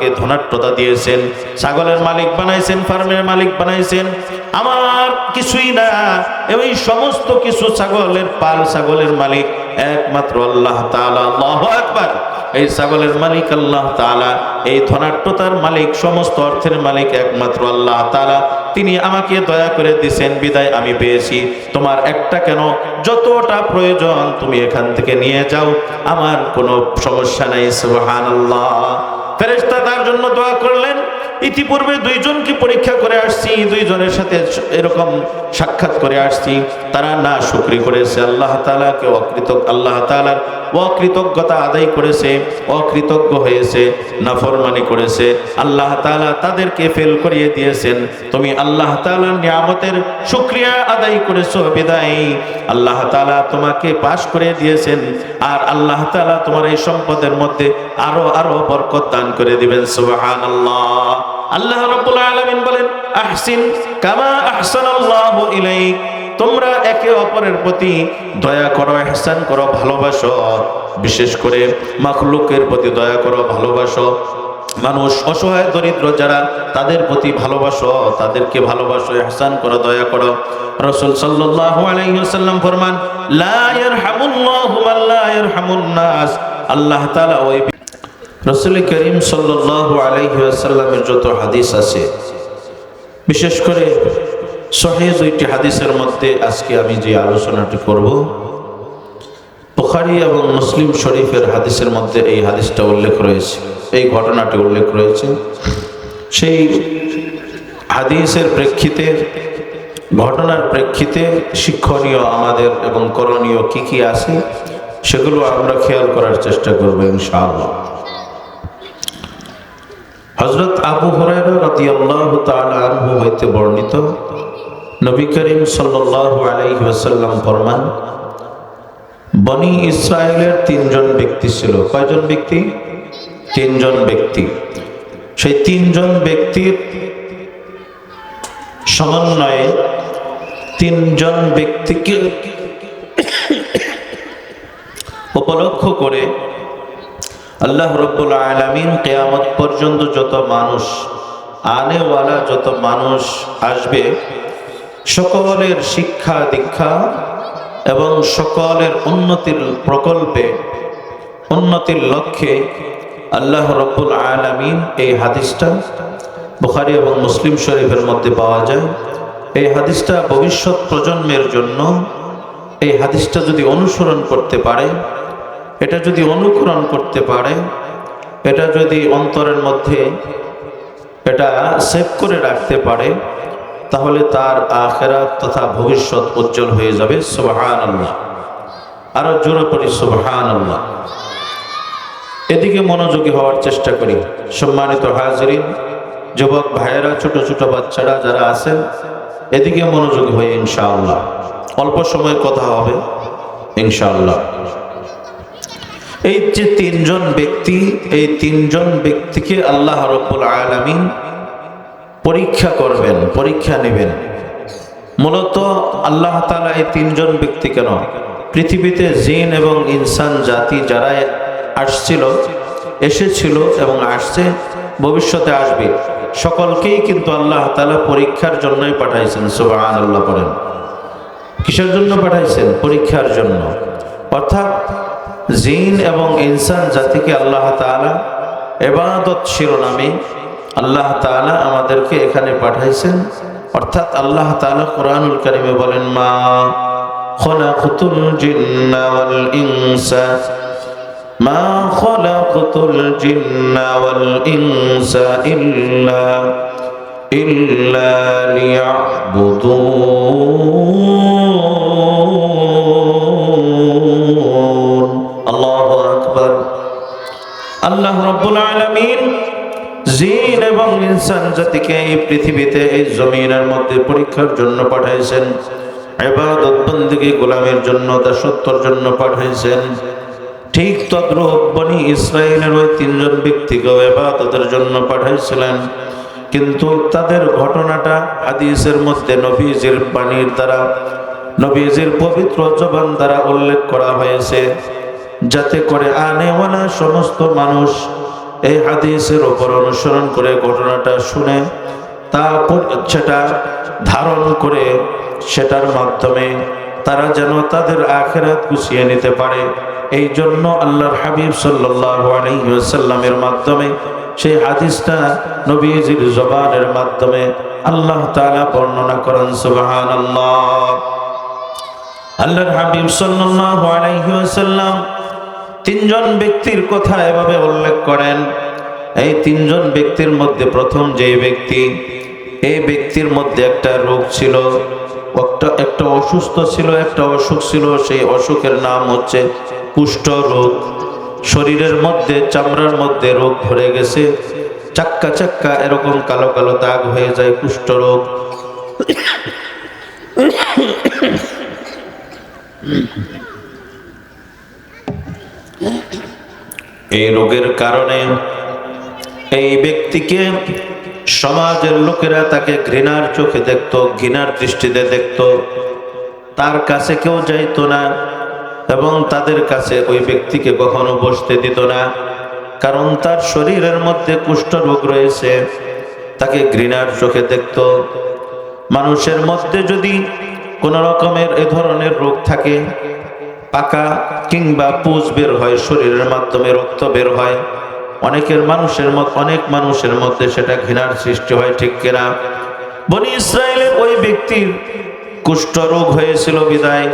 আমাকে ধনাঢ্যতা দিয়েছেন, ছাগলের মালিক বানাইছেন, ফার্মের মালিক বানাইছেন, আমার কিছুই না, এই সমস্ত কিছু ছাগলের পাল, ছাগলের মালিক একমাত্র আল্লাহ তাআলা। আল্লাহু আকবার। এই ছাগলের মালিক আল্লাহ তাআলা, এই ধনাঢ্যতার মালিক, সমস্ত অর্থের মালিক একমাত্র আল্লাহ তাআলা। তিনি আমাকে দয়া করে দিয়েছেন বিদায় আমি পেয়েছি। তোমার একটা কেন, যতটা প্রয়োজন তুমি এখান থেকে নিয়ে যাও, আমার কোনো সমস্যা নাই। সুবহানাল্লাহ। ফেরেশতা তার জন্য দোয়া করলেন। ইতিপূর্বে দুইজনকে পরীক্ষা করে আসছি, দুইজনের সাথে এরকম সাক্ষাৎ করে আসছি, তারা না শুকরি করেছে, আল্লাহ তাআলাকে আল্লাহ তাআলার অকৃতজ্ঞতা আদায় করেছে, অকৃতজ্ঞ হয়েছে, নাফরমানি করেছে, আল্লাহ তাআলা তাদেরকে ফেল করিয়ে দিয়েছেন। তুমি আল্লাহ তাআলার নিয়ামতের শুকরিয়া আদায় করেছো বিদায় আল্লাহ তাআলা তোমাকে পাশ করে দিয়েছেন, আর আল্লাহ তাআলা তোমার এই সম্পদের মধ্যে আরো বরকত দান করে দিবেন। সুবহানাল্লাহ। আল্লাহ রাব্বুল আলামিন বলেন, আহসিন কামা আহসানাল্লাহু ইলাইক। তোমরা একে অপরের প্রতি দয়া করো, ইহসান করো, ভালোবাসো। বিশেষ করে মাখলুকের প্রতি দয়া করো, ভালোবাসো। মানুষ অসহায় দরিদ্র যারা, তাদের প্রতি ভালোবাসো, তাদেরকে ভালোবাসো, ইহসান করো, দয়া করো। রাসূল সাল্লাল্লাহু আলাইহি ওয়াসাল্লাম ফরমান, লা ইয়ারহামুল্লাহু মান লা ইয়ারহামুন নাস। আল্লাহ তাআলা ওই রাসূল করিম সাল্লাল্লাহু আলাইহি ওয়াসাল্লামের যত হাদিস আছে, বিশেষ করে সহিহ দুইটি হাদিসের মধ্যে আজকে আমি যে আলোচনাটি করব, বুখারী এবং মুসলিম শরীফের হাদিসের মধ্যে এই হাদিসটা উল্লেখ রয়েছে, এই ঘটনাটি উল্লেখ রয়েছে। সেই হাদিসের প্রেক্ষিতে, ঘটনার প্রেক্ষিতে শিক্ষণীয় আমাদের এবং করণীয় কি কি আছে, সেগুলো আমরা খেয়াল করার চেষ্টা করব ইনশাআল্লাহ। হযরত আবু হুরায়রা রাদিয়াল্লাহু তাআলা আনহু হইতে বর্ণিত, নবী করিম সাল্লাল্লাহু আলাইহি ওয়াসাল্লাম ফরমান, বনি ইসরায়েলের তিনজন ব্যক্তি ছিল। কয়জন ব্যক্তি? তিনজন ব্যক্তি। সেই তিনজন ব্যক্তির সমন্বয়ে তিনজন ব্যক্তিকে উপলক্ষ করে আল্লাহ রাব্বুল আলামিন কিয়ামত পর্যন্ত যত মানুষ, আনেওয়ালা যত মানুষ আসবে, সকলের শিক্ষা দীক্ষা এবং সকলের উন্নতির প্রকল্পে, উন্নতির লক্ষ্যে আল্লাহ রাব্বুল আলামিন এই হাদিসটা বুখারী এবং মুসলিম শরীফের মধ্যে পাওয়া যায়। এই হাদিসটা ভবিষ্যৎ প্রজন্মের জন্য, এই হাদিসটা যদি অনুসরণ করতে পারে, এটা যদি অনুকরণ করতে পারে, এটা যদি অন্তরের মধ্যে এটা সেভ করে রাখতে পারে, তাহলে তার আখিরাত তথা ভবিষ্যৎ উজ্জ্বল হয়ে যাবে। সুবহানাল্লাহ। আরো জোরে পড়ি সুবহানাল্লাহ। এদিকে মনোযোগী হওয়ার চেষ্টা করি। সম্মানিত হাজিরিন, যুবক ভাইয়েরা, ছোট ছোট বাচ্চারা যারা আছেন, এদিকে মনোযোগী হয়ে ইনশাআল্লাহ অল্প সময় কথা হবে ইনশাআল্লাহ। এই যে তিনজন ব্যক্তি, এই তিনজন ব্যক্তিকে আল্লাহ রাব্বুল আলামিন পরীক্ষা করবেন, পরীক্ষা নেবেন। মূলত আল্লাহ তাআলা এই তিনজন ব্যক্তি কেন, পৃথিবীতে জিন এবং ইনসান জাতি যারা আসছিল, এসেছিল এবং আসছে, ভবিষ্যতে আসবে, সকলকেই কিন্তু আল্লাহ তাআলা পরীক্ষার জন্যই পাঠাইছেন। সুবহানাল্লাহ বলেন। কিসের জন্য পাঠাইছেন? পরীক্ষার জন্য। অর্থাৎ জিন এবং ইনসান জাতিকে আল্লাহ তাআলা ইবাদত শিরোনামে আল্লাহ তাআলা আমাদেরকে এখানে পাঠাইছেন। অর্থাৎ আল্লাহ তাআলা কোরআনুল কারীমে বলেন, মা খলাকতুল জিন্না ওয়াল ইনসা, মা খলাকতুল জিন্না ওয়াল ইনসা ইল্লা লিয়াবুদুন। আল্লাহু আকবার। আল্লাহ রাব্বুল আলামিন জিন এবং ইনসান জাতিকে এই পৃথিবীতে, এই জমিনের মধ্যে পরীক্ষার জন্য পাঠাইছেন, ইবাদত বন্দেগী গোলামের জন্য, দাসত্বের জন্য পাঠাইছেন। ঠিক তদ্রূপ বনি ইসরায়েলের ওই তিনজন ব্যক্তিকেও ইবাদতের জন্য পাঠাইছিলেন। কিন্তু তাদের ঘটনাটা হাদিসের মধ্যে নবীজির বাণীর দ্বারা, নবীজির পবিত্র জবান দ্বারা উল্লেখ করা হয়েছে, যাতে করে আনেওয়ালা সমস্ত মানুষ এই হাদিসের উপর অনুসরণ করে ঘটনাটা শুনে তারপর সেটা ধারণ করে সেটার মাধ্যমে তারা যেন তাদের আখিরাত গুছিয়ে নিতে পারে। এই জন্য আল্লাহর হাবিব সাল্লাল্লাহু আলাইহি ওয়াসাল্লামের মাধ্যমে সেই হাদিসটা নবীজির জবানের মাধ্যমে আল্লাহ তাআলা বর্ণনা করেন। সুবহানাল্লাহ। আল্লাহর হাবিব সাল্লাল্লাহু আলাইহি ওয়াসাল্লাম তিনজন ব্যক্তির কথা এভাবে উল্লেখ করেন। এই তিনজন ব্যক্তির মধ্যে প্রথম যে ব্যক্তি, এই ব্যক্তির মধ্যে একটা রোগ ছিল, একটা অসুস্থ ছিল, একটা অসুখ ছিল। সেই অসুখের নাম হচ্ছে কুষ্ঠ রোগ। শরীরের মধ্যে চামড়ার মধ্যে রোগ ধরে গেছে, চাক্কা চাক্কা এরকম কালো কালো দাগ হয়ে যায়, কুষ্ঠ রোগ। এই রোগের কারণে এই ব্যক্তিকে সমাজের লোকেরা তাকে ঘৃণার চোখে দেখতো, ঘৃণার দৃষ্টিতে দেখতো। তার কাছে কেউ যাইতো না এবং তাদের কাছে ওই ব্যক্তিকে কখনো বসতে দিত না, কারণ তার শরীরের মধ্যে কুষ্ঠ রোগ রয়েছে। তাকে ঘৃণার চোখে দেখতো। মানুষের মধ্যে যদি কোন রকমের এ ধরনের রোগ থাকে, পাকা কিংবা পুজ বের হয়, শরীরের মাধ্যমে রক্ত বের হয়, অনেক মানুষের মধ্যে সেটা ঘৃণার সৃষ্টি হয়, ঠিক কিনা? বনি ইসরায়েলের ওই ব্যক্তির কুষ্ঠ রোগ হয়েছিল বিদায়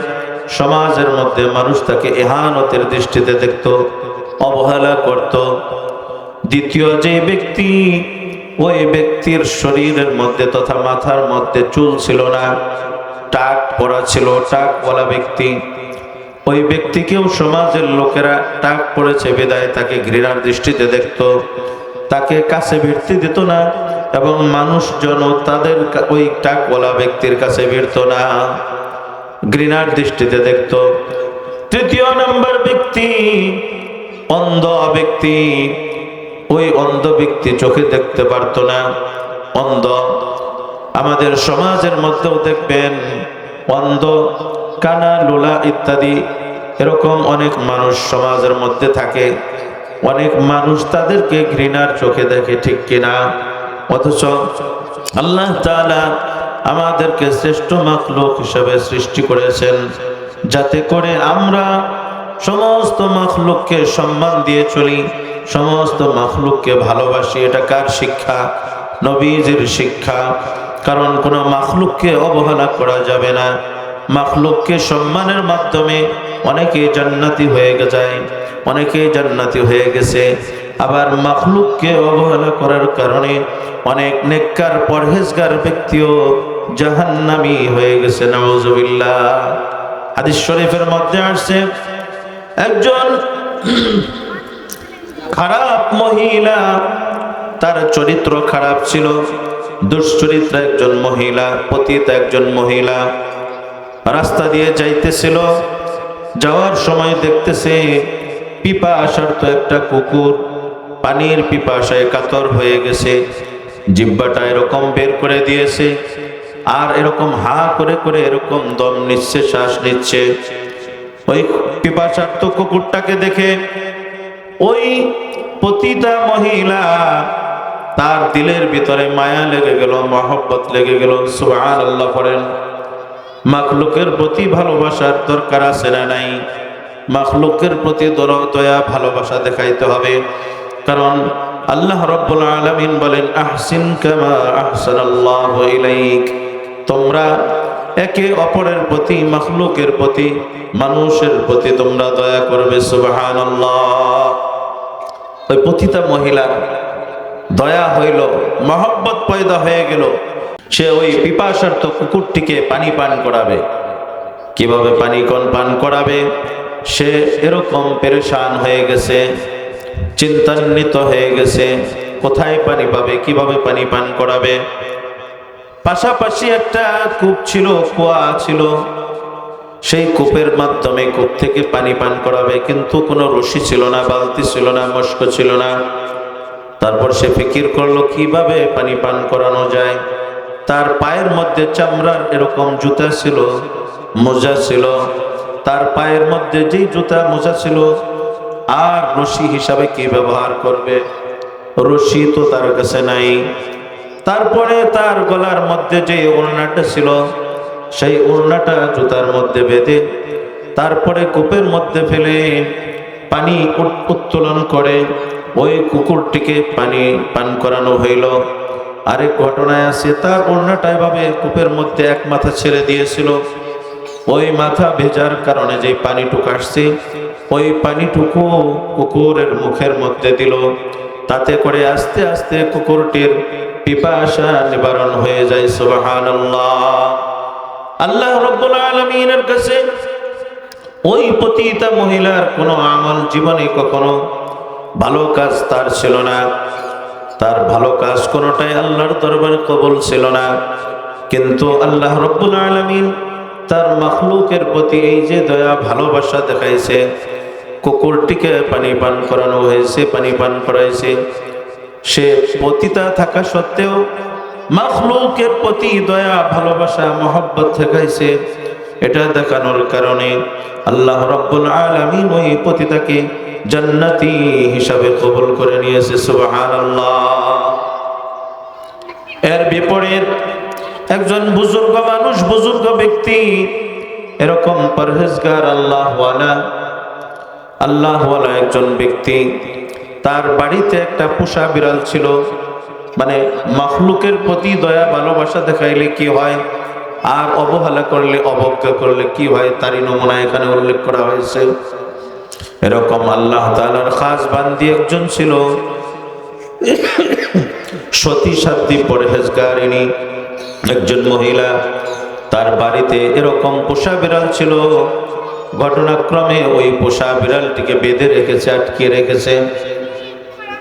সমাজের মধ্যে মানুষ তাকে ইহানতের দৃষ্টিতে দেখত, অবহেলা করত। দ্বিতীয় যে ব্যক্তি, ওই ব্যক্তির শরীরের মধ্যে তথা মাথার মধ্যে চুল ছিল না, টাক পড়া ছিল, টাক বলা ব্যক্তি। ওই ব্যক্তিকেও সমাজের লোকেরা টাক পড়েছে বিদায় তাকে ঘৃণার দৃষ্টিতে দেখত, তাকে কাছে ভিড়তে দিত না এবং মানুষজন তাদের ওই টাকওয়ালা ব্যক্তির কাছে ভিড়ত না, ঘৃণার দৃষ্টিতে দেখত। তৃতীয় নম্বর ব্যক্তি অন্ধ ব্যক্তি। ওই অন্ধ ব্যক্তি চোখে দেখতে পারত না, অন্ধ। আমাদের সমাজের মধ্যেও দেখবেন অন্ধ, কানা, লোলা ইত্যাদি এরকম অনেক মানুষ সমাজের মধ্যে থাকে। অনেক মানুষ তাদেরকে ঘৃণার চোখে দেখে, ঠিক কিনা? অথচ আল্লাহ তাআলা আমাদেরকে শ্রেষ্ঠ মাখলুক হিসেবে সৃষ্টি করেছেন যাতে করে আমরা সমস্ত মাখলুককে সম্মান দিয়ে চলি, সমস্ত মাখলুককে ভালোবাসি। এটা কার শিক্ষা? নবীজির শিক্ষা। কারণ কোনো মাখলুককে অবহেলা করা যাবে না। মাখলুককে সম্মানের মাধ্যমে অনেকে জান্নাতি হয়ে যায়, অনেকে জান্নাতি হয়ে গেছে। আবার মাখলুককে অবহেলা করার কারণে অনেক নেককার পরহেজগার ব্যক্তিও জাহান্নামী হয়ে গেছে, নাউজুবিল্লাহ। হাদিস শরীফের মধ্যে আসছে, একজন খারাপ মহিলা, তার চরিত্র খারাপ ছিল, দুশ্চরিত্র একজন মহিলা, পতিত একজন মহিলা, রাস্তা দিয়ে যাইতেছিল। যাওয়ার সময় দেখতেছে পিপাসার্ত একটা কুকুর পানির পিপাসায় কাতর হয়ে গেছে, জিহ্বাটা এরকম বের করে দিয়েছে আর এরকম হা করে করে এরকম দম নিচ্ছে, শ্বাস নিচ্ছে। ওই পিপাসার্ত কুকুরটাকে দেখে ওই পতিতা মহিলা, তার দিলের ভিতরে মায়া লেগে গেল, মহব্বত লেগে গেল। সুবহানাল্লাহ পড়েন। মাখলুকের প্রতি ভালোবাসার দরকার আছে না নাই? মাখলুকের প্রতি দয়া ভালোবাসা দেখাইতে হবে। কারণ আল্লাহ রাব্বুল আলামিন বলেন, আহসিন কামা আহসানাল্লাহু ইলাইক। তোমরা একে অপরের প্রতি, মাখলুকের প্রতি, মানুষের প্রতি তোমরা দয়া করবে। সুবহানাল্লাহ। ওই পতিতা মহিলার দয়া হইল, মহব্বত পয়দা হয়ে গেল। সে ওই পিপাসার্ত কুকুরটিকে পানি পান করাবে। কিভাবে পানি পান করাবে? সে এরকম পেরেশান হয়ে গেছে, চিন্তান্বিত হয়ে গেছে, কোথায় পানি পাবে, কিভাবে পানি পান করাবে। পাশাপাশি একটা কূপ ছিল, কুয়া ছিল, সেই কূপের মাধ্যমে কূপ থেকে পানি পান করাবে, কিন্তু কোনো রশি ছিল না, বালতি ছিল না, মস্ক ছিল না। তারপর সে ফিকির করলো কিভাবে পানি পান করানো যায়। তার পায়ের মধ্যে চামড়ার এরকম জুতা ছিল, মোজা ছিল। তার পায়ের মধ্যে যেই জুতা মোজা ছিল, আর রশি হিসাবে কি ব্যবহার করবে? রশি তো তার কাছে নাই। তারপরে তার গলার মধ্যে যে ওড়নাটা ছিল সেই ওড়নাটা জুতার মধ্যে বেঁধে তারপরে কূপের মধ্যে ফেলে পানি উত্তোলন করে ওই কুকুরটিকে পানি পান করানো হইল। আরেক ঘটনায় আছে তার ওড়নাটা এভাবে কূপের মধ্যে এক মাথা ছেড়ে দিয়েছিল। ওই মাথা ভেজার কারণে যে পানিটুকু আসছে ওই পানিটুকু কুকুরের মুখের মধ্যে দিল। তাতে করে আস্তে আস্তে কুকুরটির পিপাসা নিবারণ হয়ে যায়। সুবহানাল্লাহ। আল্লাহ রাব্বুল আলামিনের কাছে ওই পতিতা মহিলার কোনো আমল জীবনে কখনো ভালো কাজ তার ছিল না, তার ভালো কাজ কোনোটাই আল্লাহর দরবারে কবুল ছিল না। কিন্তু আল্লাহ রাব্বুল আলামিন তার মাখলুকের প্রতি এই যে দয়া ভালোবাসা দেখাইছে, কুকুরটিকে পানি পান করানো হয়েছে, পানি পান করাইছে। সে পতিতা থাকা সত্ত্বেও মাখলুকের প্রতি দয়া ভালোবাসা মহব্বত দেখাইছে। এটা দেখানোর কারণে আল্লাহ রাব্বুল আলামিন ওই পতিতাকে জান্নাতি হিসাবে কবুল করে নিয়েছে। সুবহানাল্লাহ। এর বিপরীত একজন বুজুর্গ মানুষ, বুজুর্গ ব্যক্তি, এরকম পরহেজগার আল্লাহওয়ালা একজন ব্যক্তি, তার বাড়িতে একটা পোষা বিড়াল ছিল। মানে মাখলুকের প্রতি দয়া ভালোবাসা দেখাইলে কি হয় আর অবহেলা করলে অবজ্ঞা করলে কি হয় তারই নমুনা এখানে উল্লেখ করা হয়েছে। এরকম আল্লাহ তাআলার খাস বান্দি একজন ছিল, সতী সাধ্বী পরহেজগারিনী একজন মহিলা। তার বাড়িতে এরকম পোষা বিড়াল ছিল। ঘটনাক্রমে ওই পোষা বিড়ালটিকে বেঁধে রেখেছে, আটকে রেখেছে।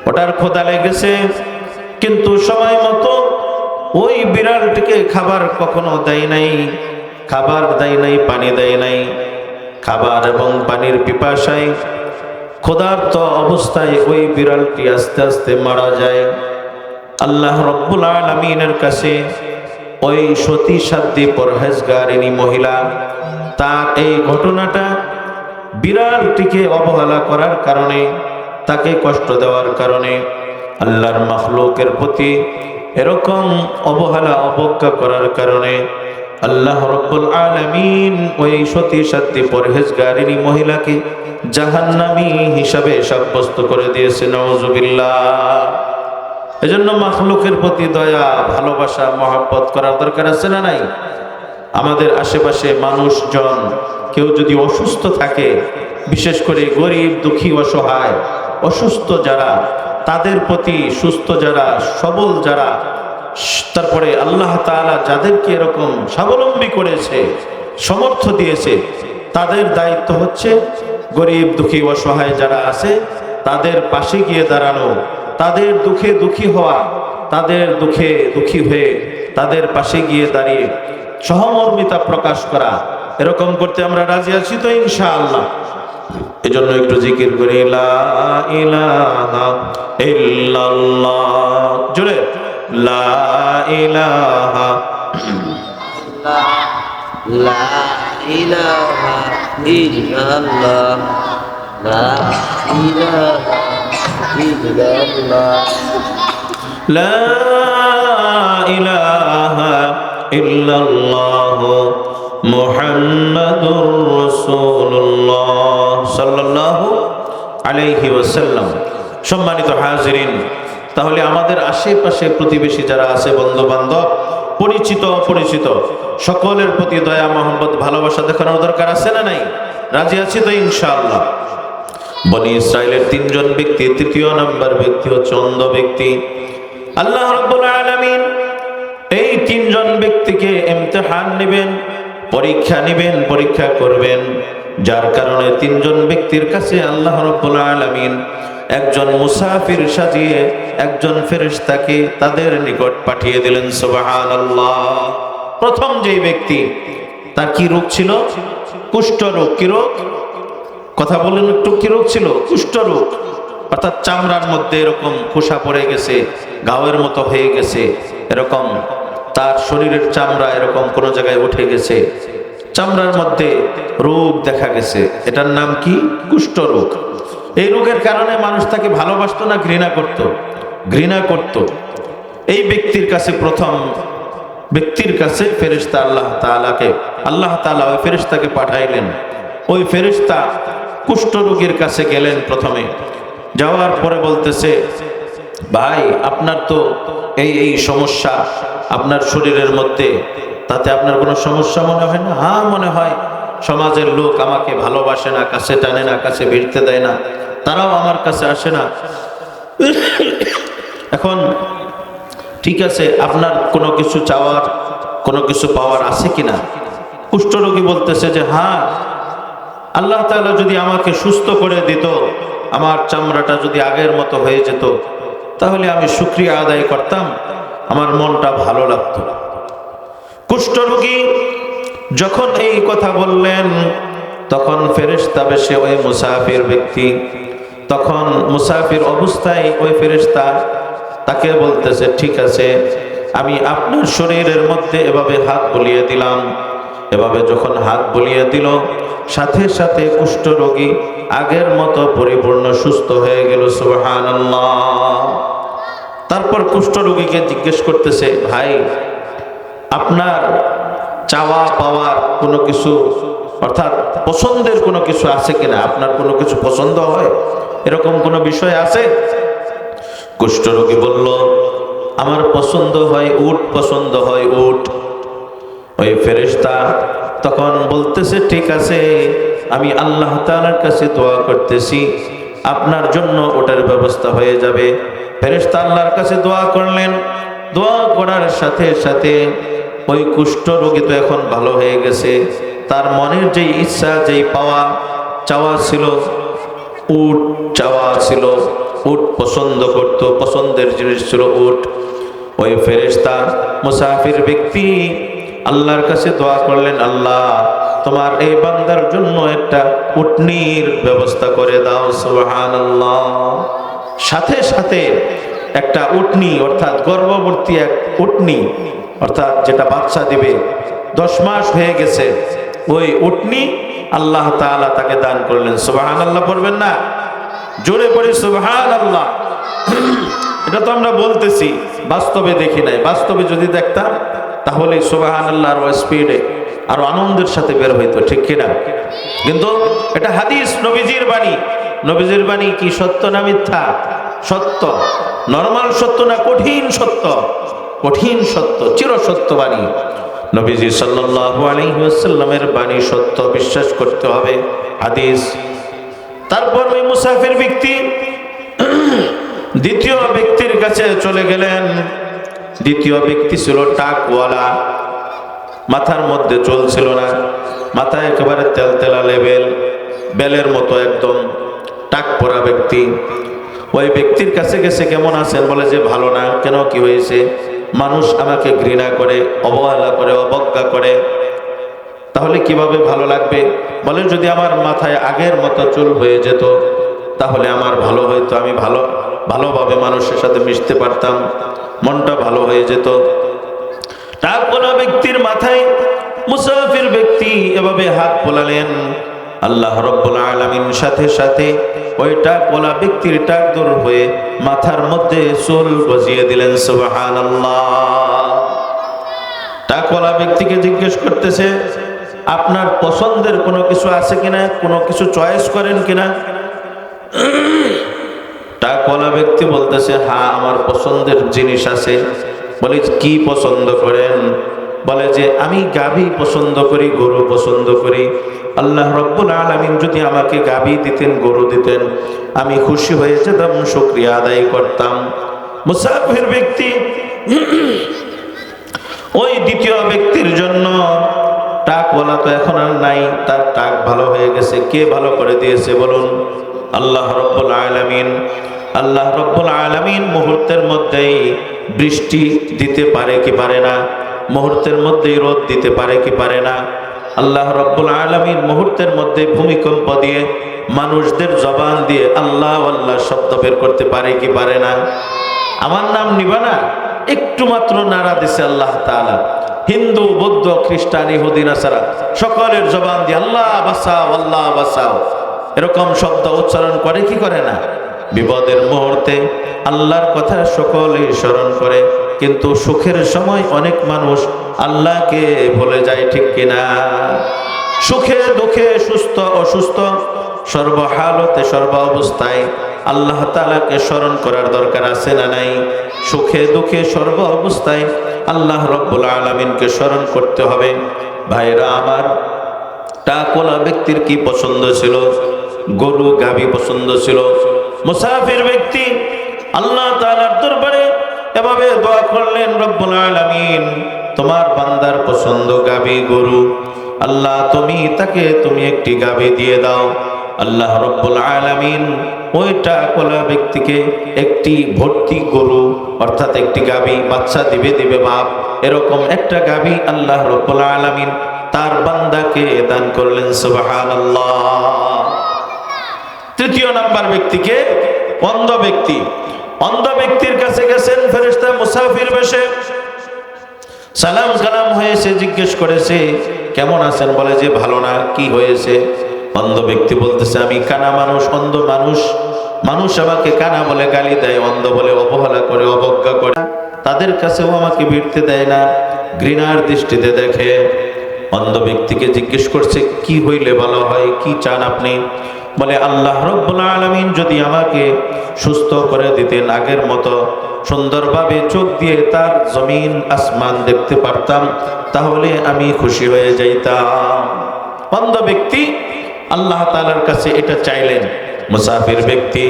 ওটার ক্ষুধা লেগেছে, কিন্তু সময় মতো ওই বিড়ালটিকে খাবার কখনো দেয় নাই, খাবার দেয় নাই, পানি দেয় নাই। খাবার এবং পানির পিপাসায় ক্ষুধার্ত অবস্থায় ওই বিড়ালটি আস্তে আস্তে মারা যায়। আল্লাহ রাব্বুল আলামিনের কাছে ওই সতী সাধ্বী পরহেজগারিনী মহিলা তার এই ঘটনাটা বিড়ালটিকে অবহেলা করার কারণে, তাকে কষ্ট দেওয়ার কারণে, আল্লাহর মাখলুকের প্রতি এরকম অবহেলা অবজ্ঞা করার কারণে আল্লাহ রাব্বুল আলামিন ওই সতী সাধ্বী পরহেজগারিনী মহিলাকে জাহান্নামী হিসাবে সাব্যস্ত করে দিয়েছে। নাউজুবিল্লাহ। এজন্য মাখলুকের প্রতি দয়া ভালোবাসা মহব্বত করার দরকার আছে না নাই? আমাদের আশেপাশে মানুষজন কেউ যদি অসুস্থ থাকে, বিশেষ করে গরিব দুঃখী অসহায় অসুস্থ যারা, তাদের প্রতি, সুস্থ যারা, সবল যারা, তারপরে আল্লাহ তাআলা যাদেরকে এরকম স্বাবলম্বী করেছে, সমর্থ দিয়েছে, তাদের দায়িত্ব হচ্ছে গরিব দুঃখী অসহায় যারা আছে তাদের পাশে গিয়ে দাঁড়ানো, তাদের দুঃখে দুঃখী হওয়া, তাদের দুঃখে দুঃখী হয়ে তাদের পাশে গিয়ে দাঁড়িয়ে সহমর্মিতা প্রকাশ করা। এরকম করতে আমরা রাজি আছি তো ইনশাআল্লাহ? এজন্য একটু জিকির করি, লা ইলাহা ইল্লাল্লাহ। জোরে লা ইলাহা লা ইলাহা ইল্লাল্লাহ, লা ইলাহা ইল্লাল্লাহ, লা ইলাহা ইল্লাল্লাহ মুহাম্মাদুর রাসূলুল্লাহ সাল্লাল্লাহু আলাইহি ওয়াসাল্লাম। সম্মানিত হাজিরিন, তাহলে আমাদের আশেপাশে প্রতিবেশী যারা আছে, বন্ধু বান্ধব, পরিচিত অপরিচিত, সকলের প্রতি দয়া মহব্বত ভালোবাসা দেখানোর দরকার আছে না নাই? রাজি আছি তো ইনশাআল্লাহ? বনি ইসরাইলের তিনজন ব্যক্তি, তৃতীয় নাম্বার ব্যক্তি হচ্ছে অন্ধ ব্যক্তি। আল্লাহ রাব্বুল আলামিন এই তিনজন ব্যক্তিকে ইমতিহান নেবেন, পরীক্ষা নেবেন, পরীক্ষা করবেন, যার কারণে তিনজন ব্যক্তির কাছে আল্লাহ রাব্বুল আলামিন একজন মুসাফির সাজিয়ে একজন ফেরেশতাকে তাদের নিকট পাঠিয়ে দিলেন। সুবহানাল্লাহ। প্রথম যে ব্যক্তি, তার কি রোগ ছিল? কুষ্ঠ রোগ। কি রোগ? কথা বলেন একটু। কি রোগ ছিল? কুষ্ঠ রোগ। অর্থাৎ চামড়ার মধ্যে এরকম খোসা পড়ে গেছে, গাওয়ের মতো হয়ে গেছে, এরকম তার শরীরের চামড়া এরকম কোন জায়গায় উঠে গেছে, চামড়ার মধ্যে রোগ দেখা গেছে। এটার নাম কি? কুষ্ঠ রোগ। এই রোগের কারণে মানুষ তাকে ভালোবাসতো না ঘৃণা করত? ঘৃণা করত, এই ব্যক্তির কাছে প্রথম ব্যক্তির কাছে ফেরেশতা আল্লাহ তাআলা ওই ফেরেশতাকে পাঠাইলেন। ওই ফেরেশতা কুষ্ঠরোগীর কাছে গেলেন। প্রথমে যাওয়ার পরে বলতেছে, ভাই আপনার তো এই সমস্যা আপনার শরীরের মধ্যে, তাতে আপনার কোনো সমস্যা মনে হয় না? হ্যাঁ মনে হয়, সমাজের লোক আমাকে ভালোবাসে না, কাছে টানে না, কাছে ভিড়তে দেয় না, তারাও আমার কাছে আসে না। এখন ঠিক আছে, আপনার কোনো কিছু চাওয়ার, কোনো কিছু পাওয়ার আছে কিনা? কুষ্ঠরোগী বলতেছে যে হ্যাঁ, আল্লাহ তাআলা যদি আমাকে সুস্থ করে দিত, আমার চামড়াটা যদি আগের মতো হয়ে যেত, তাহলে আমি শুকরিয়া আদায় করতাম, আমার মনটা ভালো লাগতো। কুষ্ঠরোগী যখন এই কথা বললেন, তখন ফেরেশতা বেশে ওই মুসাফির ব্যক্তি, তখন মুসাফির অবস্থায় ওই ফেরেশতা তাকে বলতেছে, ঠিক আছে, আমি আপনার শরীরের মধ্যে এভাবে হাত বুলিয়ে দিলাম। এভাবে যখন হাত বুলিয়ে দিল, সাথে সাথে কুষ্ঠরোগী আগের মতো পরিপূর্ণ সুস্থ হয়ে গেল। সুবহানাল্লাহ। তারপর কুষ্ঠরোগীকে জিজ্ঞেস করতেছে, ভাই আপনার চাওয়া পাওয়ার কোনো কিছু, অর্থাৎ পছন্দের কোনো কিছু আছে কিনা? আপনার কোনো কিছু পছন্দ হয়, এরকম কোনো বিষয় আছে? কুষ্ঠরোগী বলল, আমার পছন্দ হয় উট, পছন্দ হয় উট। ওই ফেরেশতা তখন বলতেছে, ঠিক আছে, আমি আল্লাহ তাআলার কাছে দোয়া করতেছি, আপনার জন্য ওটার ব্যবস্থা হয়ে যাবে। ফেরেশতা আল্লাহর কাছে দোয়া করলেন। দোয়া করার সাথে সাথে ওই কুষ্ঠরোগী তো এখন ভালো হয়ে গেছে। তার মনের যেই ইচ্ছা, যেই চাওয়া ছিল, উট চাওয়া ছিল, উট পছন্দ করত, পছন্দের জিনিস ছিল উট। ওই ফেরেশতা মুসাফির ব্যক্তি আল্লাহর কাছে দোয়া করলেন, আল্লাহ তোমার এই বান্দার জন্য একটা উটনির ব্যবস্থা করে দাও। সুবহানাল্লাহ। সাথে সাথে একটা উটনি, অর্থাৎ গর্ভবতী এক উটনি, অর্থাৎ যেটা বাচ্চা দিবে, 10 মাস হয়ে গেছে, ওই উটনি আল্লাহ তাআলা তাকে দান করলেন। সুবহানাল্লাহ পড়বেন না? জোরে পড়ি সুবহানাল্লাহ। এটা তো আমরা বলতেছি, বাস্তবে দেখি নাই। বাস্তবে যদি দেখতাম তাহলে সুবহানাল্লাহ আর স্পিডে আর আনন্দের সাথে বের হইতো, ঠিক কিনা? কিন্তু এটা হাদিস, নবীজির বাণী। নবীজির বাণী কি সত্য না মিথ্যা? সত্য। নরমাল সত্য না কঠিন সত্য? কঠিন সত্য, চিরসত্য বাণী। নবীজি সাল্লাল্লাহু আলাইহি ওয়াসাল্লামের বাণী সত্য, বিশ্বাস করতে হবে, হাদিস। তারপর ওই মুসাফির ব্যক্তি দ্বিতীয় ব্যক্তির কাছে চলে গেলেন। দ্বিতীয় ব্যক্তি ছিল টাকওয়ালা, মাথার মধ্যে চুল ছিল না, মাথা একেবারে তেলতেলা লেবেল, বেলের মতো একদম টাক পরা ব্যক্তি। ওই ব্যক্তির কাছে গেছে, কেমন আছেন? বলে যে ভালো না। কেন, কি হয়েছে? মানুষ আমাকে ঘৃণা করে, অবহেলা করে, অবজ্ঞা করে। তাহলে কিভাবে ভালো লাগবে? বলে যদি আমার মাথায় আগের মতো চুল হয়ে যেত, তাহলে আমার ভালো হইতো, আমি ভালোভাবে মানুষের সাথে মিশতে পারতাম, মনটা ভালো হয়ে যেত। টাকওয়ালা ব্যক্তির মাথায় মুসাফির ব্যক্তি এভাবে হাত বোলালেন। আল্লাহ রাব্বুল আলামিন সাথে সাথে ওই টাকওয়ালা ব্যক্তির টাক দূর হয়ে মাথার মধ্যে চুল গজিয়ে দিলেন। সুবহানাল্লাহ। টাকওয়ালা ব্যক্তিকে জিজ্ঞেস করতেছে, আপনার পছন্দের কোনো কিছু আছে কিনা? কোনো কিছু চয়েস করেন কিনা? টাকওয়ালা ব্যক্তি বলতেছে, হ্যাঁ আমার পছন্দের জিনিস আছে। বলে কি পছন্দ করেন? বলে যে আমি গাভী পছন্দ করি, গরু পছন্দ করি। আল্লাহ রাব্বুল আলামিন যদি আমাকে গাভী দিতেন, গরু দিতেন, আমি খুশি হয়ে যেতাম, শুকরিয়া আদায় করতাম। মুসাফির ব্যক্তি ওই দ্বিতীয় ব্যক্তির জন্য, টাকওয়ালা তো এখন আর নাই, তার টাক ভালো হয়ে গেছে। কে ভালো করে দিয়েছে বলুন? আল্লাহ রাব্বুল আলামিন। আল্লাহ রাব্বুল আলামিন মুহূর্তের মধ্যেই বৃষ্টি দিতে পারে কি পারে না? মুহূর্তের মধ্যেই রোদ দিতে পারে কি পারে না? আল্লাহ রাব্বুল আলামিন মুহূর্তের মধ্যে ভূমিকম্প দিয়ে, মানুষদের জবান দিয়ে আল্লাহ আল্লাহ শব্দ বের করতে পারে কি পারে না? আমার নাম নিবা না? একটু মাত্র নাড়া দিছে আল্লাহ তাআলা। হিন্দু, বৌদ্ধ, খ্রিস্টান, ইহুদি, নাসারা সকলের জবান দিয়ে আল্লাহ বাঁচাও, আল্লাহ বাঁচাও, এরকম শব্দ উচ্চারণ করে কি করে না? বিপদের মুহূর্তে আল্লাহর কথা সকলেই স্মরণ করে, কিন্তু সুখের সময় অনেক মানুষ আল্লাহকে ভুলে যায়, ঠিক কিনা? সুখে দুঃখে সুস্থ অসুস্থ সর্বহালতে সর্ব অবস্থায় আল্লাহ তাআলাকে স্মরণ করার দরকার আছে না নাই? সুখে দুঃখে সর্ব অবস্থায় আল্লাহ রব্বুল আলামিনকে স্মরণ করতে হবে। ভাইরা আমার, টাকওয়ালা ব্যক্তির কি পছন্দ ছিল? গরু গাভী পছন্দ ছিল। মুসাফির ব্যক্তি আল্লাহ তাআলার দরবারে এভাবে দোয়া করলেন, রব্বুল আলামিন তোমার বান্দার পছন্দ গাভী গরু, আল্লাহ তুমি একটি গাভী দিয়ে দাও। আল্লাহ রব্বুল আলামিন ওই টাকওয়ালা ব্যক্তিকে একটি ভর্তি গরু অর্থাৎ একটি গাভী, বাচ্চা দিবে বাপ, এরকম একটা গাভী আল্লাহ রব্বুল আলামিন তার বান্দাকে দান করলেন। সুবহানাল্লাহ। তৃতীয় নাম্বার ব্যক্তিকে অন্ধ ব্যক্তি। অন্ধ ব্যক্তির কাছে গেছেন ফেরেশতা মুসাফির বেশে, সালাম কালাম হয়েছে, জিজ্ঞেস করেছে কেমন আছেন? বলে যে ভালো না। কি হয়েছে? অন্ধ ব্যক্তি বলতেছে আমি কানা মানুষ, অন্ধ মানুষ, মানুষ আমাকে কানা বলে গালি দেয়, অন্ধ বলে অবহেলা করে, অবজ্ঞা করে, তাদের কাছেও আমাকে ভিড়তে দেয় না, ঘৃণার দৃষ্টিতে দেখে। অন্ধ ব্যক্তিকে জিজ্ঞেস করছে কি হইলে ভালো হয়, কি চান আপনি? বলে আল্লাহ রব্বুল আলামিন যদি আমাকে সুস্থ করে দিতেন, আগের মতো সুন্দরভাবে চোখ দিয়ে তার জমিন আসমান দেখতে পারতাম, তাহলে আমি খুশি হয়ে যাইতাম। অন্ধ ব্যক্তি আল্লাহ তাআলার কাছে এটা চাইলেন। মুসাফির ব্যক্তি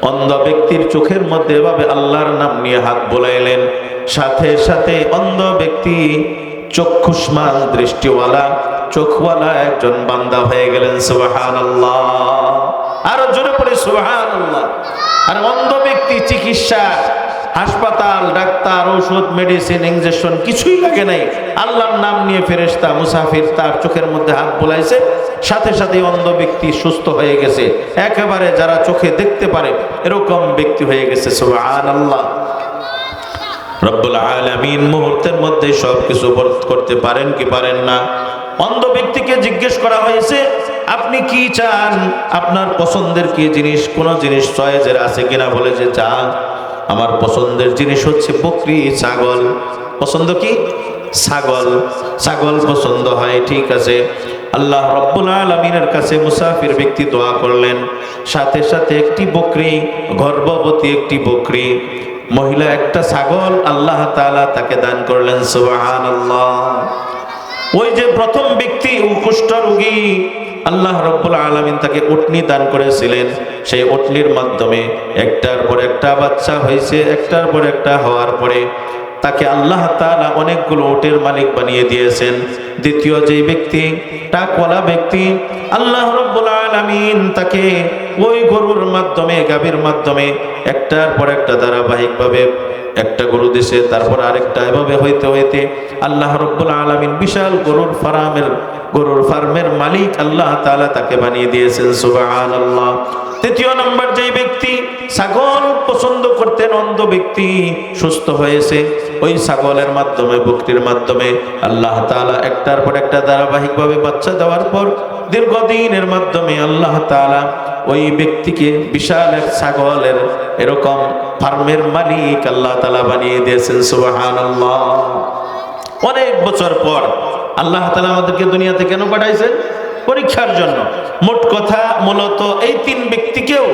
অন্ধ ব্যক্তির চোখের মধ্যে এভাবে আল্লাহর নাম নিয়ে হাত বোলাইলেন, সাথে সাথে অন্ধ ব্যক্তি চক্ষুষ্মান দৃষ্টিওয়ালা চোখওয়ালা একজন বান্দা হয়ে গেলেন। সুবহানাল্লাহ। আরো জোরে পড়ে সুবহানাল্লাহ। আর অন্ধ ব্যক্তি চিকিৎসা, হাসপাতাল, ডাক্তার, ঔষধ, মেডিসিন, ইনজেকশন কিছুই লাগে নাই, আল্লাহর নাম নিয়ে ফেরেশতা মুসাফির তার চোখের মধ্যে হাত বোলাইছে, সাথে সাথে অন্ধ ব্যক্তি সুস্থ হয়ে গেছে, একেবারে যারা চোখে দেখতে পারে এরকম ব্যক্তি হয়ে গেছে। সুবহানাল্লাহ। রব্বুল আলামিন মুহূর্তের মধ্যে সবকিছু করতে পারেন কি পারেন না? অন্ধ ব্যক্তিকে জিজ্ঞেস করা হয়েছে আপনি কি চান, আপনার পছন্দের কি জিনিস, কোন জিনিস চয়েসের আছে কিনা? বলে যে চা, আমার পছন্দের জিনিস হচ্ছে বকরি, ছাগল। পছন্দ কি? ছাগল। ছাগল পছন্দ হয়, ঠিক আছে। আল্লাহ রব্বুল আলামিনের কাছে মুসাফির ব্যক্তি দোয়া করলেন, সাথে সাথে একটি বকরি, গর্ভবতী একটি বকরি, মহিলা একটা ছাগল আল্লাহ তাআলা তাকে দান করলেন। সুবহানাল্লাহ। ওই যে প্রথম ব্যক্তি কুষ্ঠ রোগী, আল্লাহ রব্বুল আলামিন তাকে উটনি দান করেছিলেন, সেই উটনির মাধ্যমে একটার পর একটা বাচ্চা হয়েছে, একটার পর একটা হওয়ার পরে তাকে আল্লাহ তাআলা অনেকগুলো উটের মালিক বানিয়ে দিয়েছেন। দ্বিতীয় যে ব্যক্তি টাকওয়ালা ব্যক্তি, আল্লাহ রব্বুল আলামিন তাকে ওই গরুর মাধ্যমে, গাভীর মাধ্যমে একটার পর একটা ধারাবাহিকভাবে একটা গরু দিছে, তারপর আরেকটা, এভাবে হইতে হইতে আল্লাহ রব্বুল আলামিন বিশাল গরুর ফার্মের মালিক আল্লাহ তাআলা তাকে বানিয়ে দিয়েছেন। সুবহানাল্লাহ। তৃতীয় নম্বর যে ব্যক্তি ছাগল পছন্দ করতেন, অন্ধ ব্যক্তি সুস্থ হয়েছে, ওই ছাগলের মাধ্যমে, বকরির মাধ্যমে আল্লাহ তাআলা একটার পর একটা ধারাবাহিকভাবে বাচ্চা দেওয়ার পর দীর্ঘদিনের মাধ্যমে আল্লাহ তাআলা ওই ব্যক্তিকে বিশাল এক ছাগলের এরকম ফার্মের মালিক আল্লাহ তাআলা বানিয়ে দিয়েছেন। সুবহানাল্লাহ। অনেক বছর পর আল্লাহ তাআলা আমাদেরকে দুনিয়াতে কেন পাঠাইছেন? পরীক্ষার জন্য। মোট কথা মূলত এই তিন ব্যক্তিকেও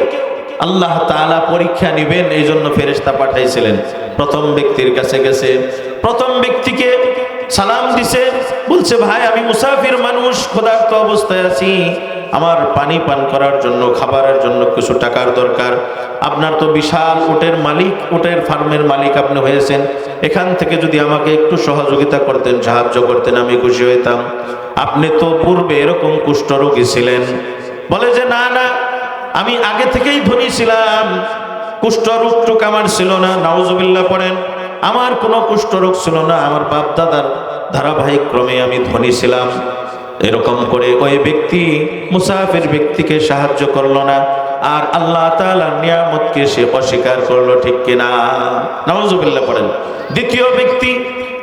আল্লাহ তাআলা পরীক্ষা নেবেন, এই জন্য ফেরেশতা পাঠাইছিলেন। প্রথম ব্যক্তির কাছে গেছে, প্রথম ব্যক্তিকে সালাম দিছে, বলছে ভাই আমি মুসাফির মানুষ, ক্ষুধার্ত অবস্থায় আছি, আমার পানি পান করার জন্য, খাবারের জন্য কিছু টাকার দরকার। আপনার তো বিশাল উটের মালিক, উটের ফার্মের মালিক আপনি হয়েছেন, এখান থেকে যদি আমাকে একটু সহযোগিতা করতেন, সাহায্য করতেন, আমি খুশি হইতাম। আপনি তো পূর্বে এরকম কুষ্ঠরোগী ছিলেন। বলে যে না না, আমি আগে থেকেই ধনী ছিলাম, কুষ্ঠরোগ টুক আমার ছিল না। নাউজুবিল্লাহ পড়েন। আমার কোনো কুষ্ঠরোগ ছিল না, আমার বাপ দাদার ধারাবাহিক ক্রমে আমি ধনী ছিলাম। এরকম করে ওই ব্যক্তি মুসাফির ব্যক্তিকে সাহায্য করলো না, আর আল্লাহ তাআলার নিয়ামতকে সে অস্বীকার করলো, ঠিক কিনা? নাউজুবিল্লাহ পড়েন। দ্বিতীয় ব্যক্তি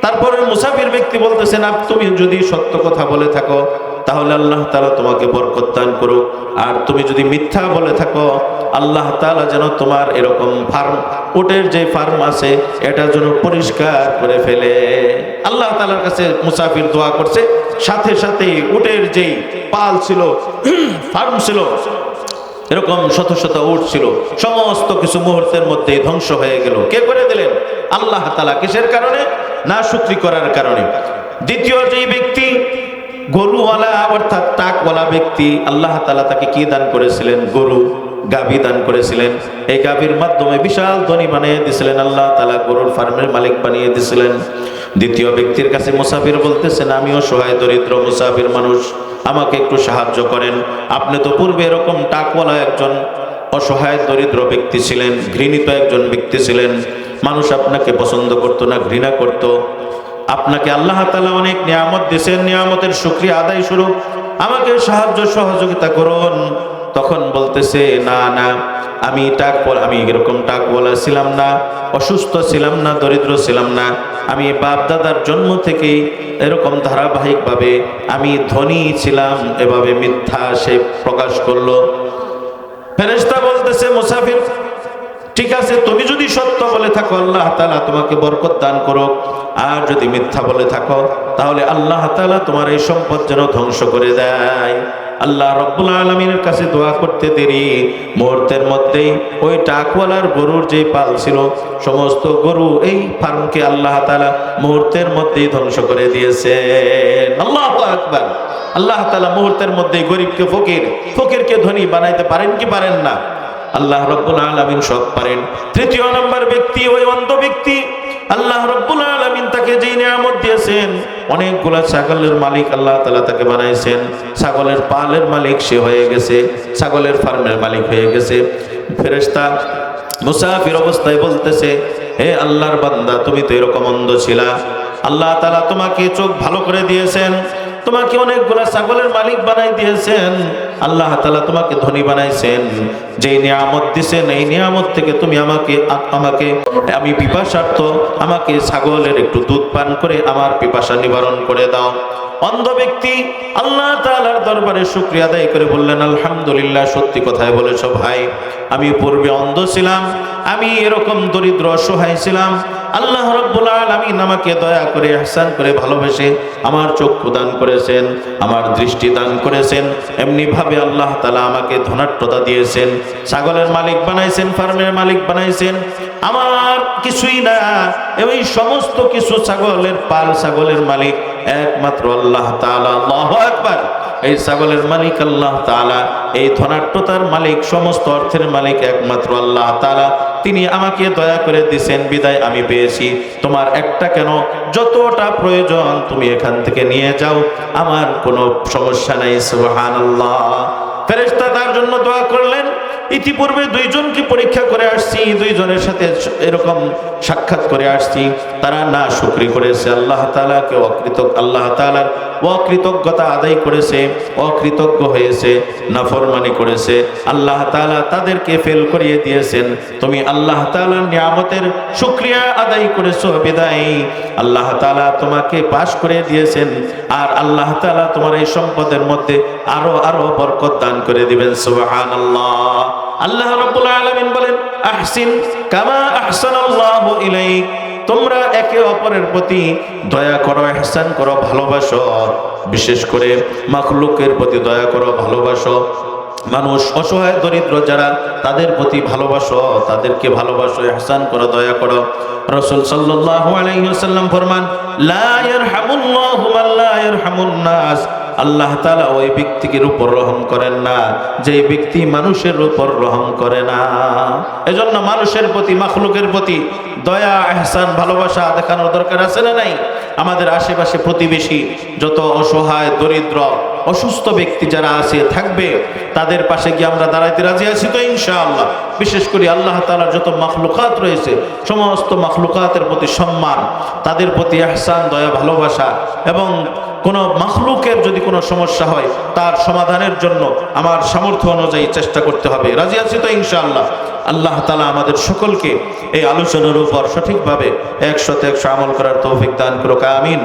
তারপরে মুসাফির ব্যক্তি বলতেছেন, তুমি যদি সত্য কথা বলে থাকো তাহলে আল্লাহ তাআলা তোমাকে বরকত দান করুক, আর তুমি যদি মিথ্যা বলে থাকো আল্লাহ তাআলা যেন তোমার এরকম উটের যে ফার্ম আছে এটা যেন পরিষ্কার করে ফেলে। আল্লাহ তাআলার কাছে মুসাফির দোয়া করছে, সাথে সাথে উটের যেই পাল ছিল, ফার্ম ছিল, এরকম শত শত উট ছিল, সমস্ত কিছু মুহূর্তের মধ্যেই ধ্বংস হয়ে গেল। কে করে দিলেন? আল্লাহ তাআলা। কিসের কারণে? না শুকরি করার কারণে। দ্বিতীয় যেই ব্যক্তি গরুওয়ালা অর্থাৎ টাকওয়ালা ব্যক্তি, আল্লাহ তাআলা তাকে কি দান করেছিলেন? গরু, গাভী দান করেছিলেন। এই গাভীর মাধ্যমে বিশাল ধনী বানিয়ে দিয়েছিলেন আল্লাহ তাআলা, গরুর ফার্মের মালিক বানিয়ে দিয়েছিলেন। দ্বিতীয় ব্যক্তির কাছে মুসাফির বলতেছেন, আমিও সহায় দরিদ্র মুসাফির মানুষ, আমাকে একটু সাহায্য করেন। আপনি তো পূর্বে এরকম টাকওয়ালা একজন অসহায় দরিদ্র ব্যক্তি ছিলেন, ঘৃণিত একজন ব্যক্তি ছিলেন, মানুষ আপনাকে পছন্দ করত না, ঘৃণা করত। আপনাকে আল্লাহ তাআলা অনেক নিয়ামত দিয়েছেন, নিয়ামতের শুকরিয়া আদায় স্বরূপ আমাকে সাহায্য সহযোগিতা করুন। তখন বলতেছে, না না, আমি এরকম টাকওয়ালা ছিলাম না, অসুস্থ ছিলাম না, দরিদ্র ছিলাম না, আমি বাপ দাদার জন্ম থেকেই এরকম ধারাবাহিকভাবে আমি ধনী ছিলাম। এভাবে মিথ্যা সে প্রকাশ করলো। ফেরেশতা বলতেছে, মুসাফির ঠিক আছে, তুমি যদি সত্য বলে থাকো আল্লাহ তাআলা তোমাকে বরকত দান করুক, আর যদি মিথ্যা বলে থাকো তাহলে আল্লাহ তাআলা তোমার এই সম্পদ যেন ধ্বংস করে দেয়। আল্লাহ রাব্বুল আলামিনের কাছে দোয়া করতে দেরি, মুহূর্তের মধ্যেই ওই টাকওয়ালার গরুর যে পাল ছিল সমস্ত গরু এই ফার্মকে আল্লাহ তাআলা মুহূর্তের মধ্যেই ধ্বংস করে দিয়েছেন। আল্লাহু আকবার। আল্লাহ তাআলা মুহূর্তের মধ্যেই গরিবকে ফকির, ফকিরকে ধনী বানাইতে পারেন কি পারেন না? আল্লাহ রাব্বুল আলামিন সব পারেন। তৃতীয় নম্বর ব্যক্তি ওই অন্ধ ব্যক্তি, আল্লাহ রাব্বুল আলামিন তাকে যে নিয়ামত দিয়েছেন, অনেকগুলা ছাগলের মালিক আল্লাহ তাআলা তাকে বানাইছেন, ছাগলের পালের মালিক সে হয়ে গেছে, ছাগলের ফার্মের মালিক হয়ে গেছে। ফেরেশতা মুসাফির অবস্থায় বলতেছে, হে আল্লাহর বান্দা, তুমি তো এরকম অন্ধ ছিলা, আল্লাহ তাআলা তোমাকে চোখ ভালো করে দিয়েছেন, তোমাকে অনেকগুলা ছাগলের মালিক বানাই দিয়েছেন, আল্লাহ তাআলা তোমাকে ধনী বানাইছেন। যেই নিয়ামত দিয়েছেন এই নিয়ামত থেকে তুমি আমি পিপাসার্থ, আমাকে ছাগলের একটু দুধ পান করে আমার পিপাসা নিবারণ করে দাও। অন্ধ ব্যক্তি আল্লাহ তাআলার দরবারে শুকরিয়া আদায় করে বললেন, আলহামদুলিল্লাহ, সত্যি কথাই বলেছো ভাই, আমি পূর্বে অন্ধ ছিলাম, আমি এরকম দরিদ্র অসহায় ছিলাম, আল্লাহ রাব্বুল আলামিন আমাকে দয়া করে ইহসান করে ভালোবেসে আমার চক্ষু দান করেছেন, আমার দৃষ্টি দান করেছেন, এমনি ভাবে আল্লাহ তাআলা আমাকে ধনাঢ্যতা দিয়েছেন, ছাগলের মালিক বানাইছেন, ফার্মের মালিক বানাইছেন। আমার কিছুই না, এই সমস্ত কিছু ছাগলের পাল, ছাগলের মালিক একমাত্র আল্লাহ তাআলা। আল্লাহু আকবার। এই ছাগলের মালিক আল্লাহ তাআলা, এই ধনাঢ্যতার মালিক, সমস্ত অর্থের মালিক একমাত্র আল্লাহ তাআলা। তিনি আমাকে দয়া করে দিয়েছেন বিদায় আমি পেয়েছি। তোমার একটা কেন, যতটা প্রয়োজন তুমি এখান থেকে নিয়ে যাও, আমার কোনো সমস্যা নাই। সুবহানাল্লাহ। ফেরেশতা তার জন্য দোয়া করলেন। ইতিপূর্বে দুইজনকে পরীক্ষা করে আসছি, দুইজনের সাথে এরকম সাক্ষাৎ করে আসছি, তারা না শুকরি করেছে, আল্লাহ তাআলাকে আল্লাহ তাআলার অকৃতজ্ঞতা আদায় করেছে, অকৃতজ্ঞ হয়েছে, নাফরমানি করেছে, আল্লাহ তাআলা তাদেরকে ফেল করিয়ে দিয়েছেন। তুমি আল্লাহ তাআলার নিয়ামতের শুকরিয়া আদায় করেছো বিদায় আল্লাহ তাআলা তোমাকে পাশ করে দিয়েছেন, আর আল্লাহ তাআলা তোমার এই সম্পদের মধ্যে আরো আরো বরকত দান করে দিবেন। সুবহানাল্লাহ। আল্লাহ রাব্বুল আলামিন বলেন, আহসিন কামা আহসানাল্লাহু ইলাইক, তোমরা একে অপরের প্রতি দয়া করো, ইহসান করো, ভালোবাসো, বিশেষ করে মাখলুকের প্রতি দয়া করো, ভালোবাসো। মানুষ অসহায় দরিদ্র যারা, তাদের প্রতি ভালোবাসো, তাদেরকে ভালোবাসো, ইহসান করো, দয়া করো। রাসূল সাল্লাল্লাহু আলাইহি ওয়াসাল্লাম ফরমান, লা ইয়ারহামুল্লাহু মান লা ইয়ারহামুন নাস, আল্লাহ তাআলা ওই ব্যক্তির উপর রহম করেন না যে ব্যক্তি মানুষের উপর রহম করে না। এজন্য মানুষের প্রতি, মাখলুকের প্রতি দয়া, ইহসান, ভালোবাসা দেখানোর দরকার আছে না নাই? আমাদের আশেপাশে প্রতিবেশী যত অসহায় দরিদ্র অসুস্থ ব্যক্তি যারা আছে থাকবে তাদের পাশে গিয়ে আমরা দাঁড়াইতে রাজি আছি তো ইনশাআল্লাহ। বিশেষ করে আল্লাহ তাআলার যত মাখলুকাত রয়েছে সমস্ত মাখলুকাতের প্রতি সম্মান, তাদের প্রতি ইহসান, দয়া, ভালোবাসা, এবং কোনো মাখলুকের যদি কোনো সমস্যা হয় তার সমাধানের জন্য আমার সামর্থ্য অনুযায়ী চেষ্টা করতে হবে। রাজি আছি তো ইনশাআল্লাহ। আল্লাহ তাআলা আমাদের সকলকে এই আলোচনার উপর সঠিকভাবে 100% আমল করার তৌফিক দান করুক। আমিন।